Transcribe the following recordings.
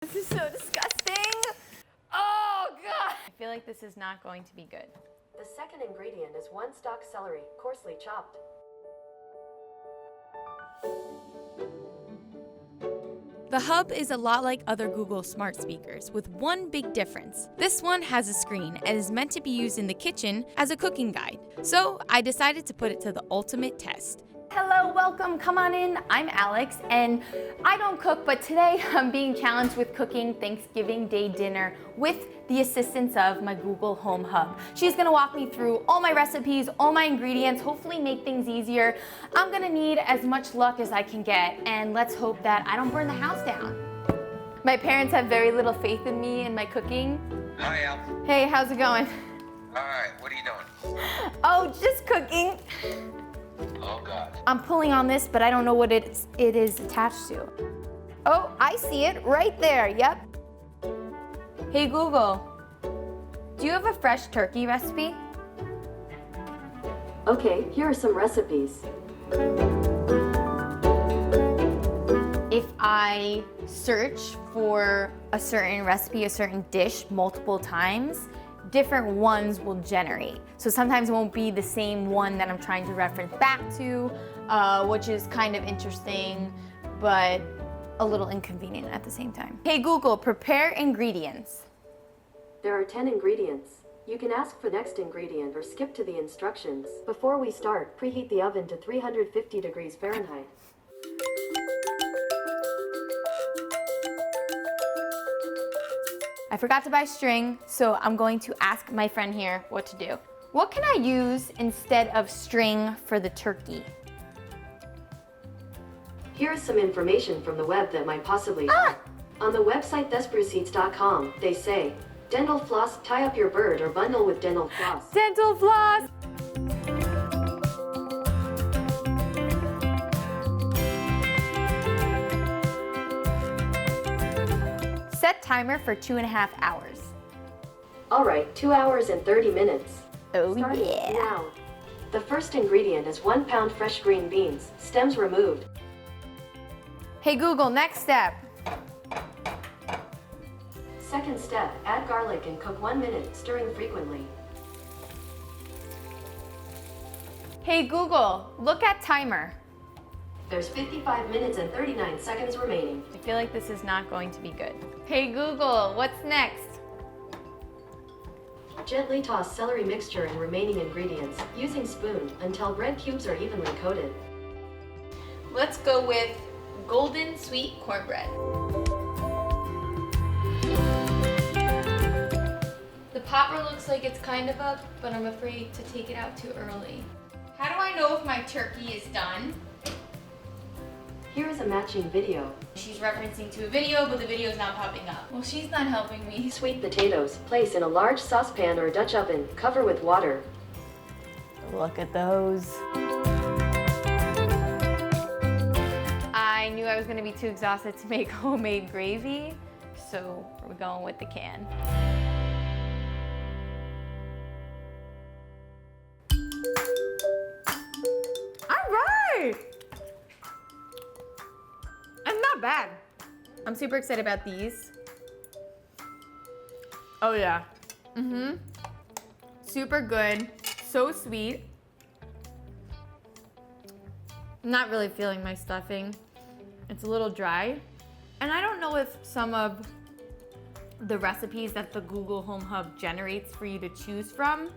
This is so disgusting. Oh, God. I feel like this is not going to be good. The second ingredient is 1 stalk celery, coarsely chopped. The Hub is a lot like other Google smart speakers, with one big difference. This one has a screen and is meant to be used in the kitchen as a cooking guide. So I decided to put it to the ultimate test. Hello, welcome, come on in. I'm Alex, and I don't cook, but today I'm being challenged with cooking Thanksgiving Day dinner with the assistance of my Google Home Hub. She's gonna walk me through all my recipes, all my ingredients, hopefully make things easier. I'm gonna need as much luck as I can get, and let's hope that I don't burn the house down. My parents have very little faith in me and my cooking. Hi, Al. Hey, how's it going? All right, what are you doing? Oh, just cooking. Oh, God. I'm pulling on this, but I don't know what it is attached to. Oh, I see it right there, yep. Hey Google, do you have a fresh turkey recipe? Okay, here are some recipes. If I search for a certain recipe, a certain dish multiple times, different ones will generate. So sometimes it won't be the same one that I'm trying to reference back to, which is kind of interesting, but a little inconvenient at the same time. Hey Google, prepare ingredients. There are 10 ingredients. You can ask for next ingredient or skip to the instructions. Before we start, preheat the oven to 350 degrees Fahrenheit. I forgot to buy string, so I'm going to ask my friend here what to do. What can I use instead of string for the turkey? Here is some information from the web that might possibly help. On the website thesbruceseats.com, they say, dental floss, tie up your bird or bundle with dental floss. Dental floss! Set timer for 2.5 hours. All right, 2 hours and 30 minutes. Oh Starting yeah. now. The first ingredient is 1 pound fresh green beans, stems removed. Hey Google, next step. Second step, add garlic and cook 1 minute, stirring frequently. Hey Google, look at timer. There's 55 minutes and 39 seconds remaining. I feel like this is not going to be good. Hey Google, what's next? Gently toss celery mixture and remaining ingredients, using spoon, until bread cubes are evenly coated. Let's go with golden sweet cornbread. The popper looks like it's kind of up, but I'm afraid to take it out too early. How do I know if my turkey is done? Here is a matching video. She's referencing to a video, but the video is not popping up. Well, she's not helping me. Sweet potatoes, place in a large saucepan or Dutch oven, cover with water. Look at those. I knew I was gonna be too exhausted to make homemade gravy, so we're going with the can. All right! And not bad. I'm super excited about these. Oh yeah. Super good, so sweet. I'm not really feeling my stuffing. It's a little dry. And I don't know if some of the recipes that the Google Home Hub generates for you to choose from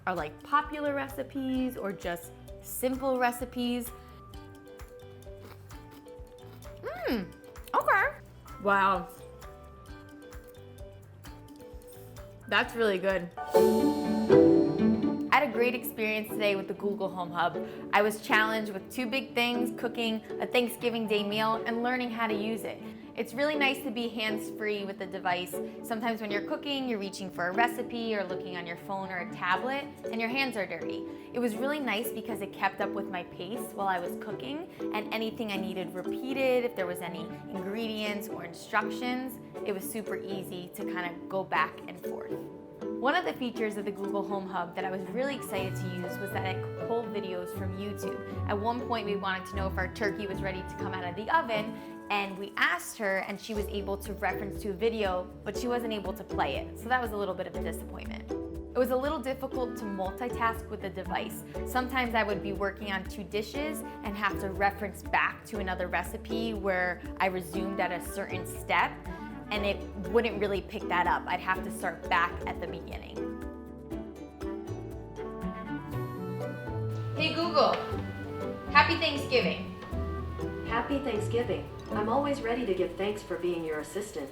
are like popular recipes or just simple recipes. Okay. Wow. That's really good. I had a great experience today with the Google Home Hub. I was challenged with 2 big things, cooking a Thanksgiving Day meal and learning how to use it. It's really nice to be hands-free with the device. Sometimes when you're cooking, you're reaching for a recipe or looking on your phone or a tablet, and your hands are dirty. It was really nice because it kept up with my pace while I was cooking, and anything I needed repeated, if there was any ingredients or instructions, it was super easy to kind of go back and forth. One of the features of the Google Home Hub that I was really excited to use was that it could pull videos from YouTube. At one point, we wanted to know if our turkey was ready to come out of the oven, and we asked her and she was able to reference to a video, but she wasn't able to play it. So that was a little bit of a disappointment. It was a little difficult to multitask with the device. Sometimes I would be working on 2 dishes and have to reference back to another recipe where I resumed at a certain step, and it wouldn't really pick that up. I'd have to start back at the beginning. Hey Google, happy Thanksgiving. Happy Thanksgiving. I'm always ready to give thanks for being your assistant.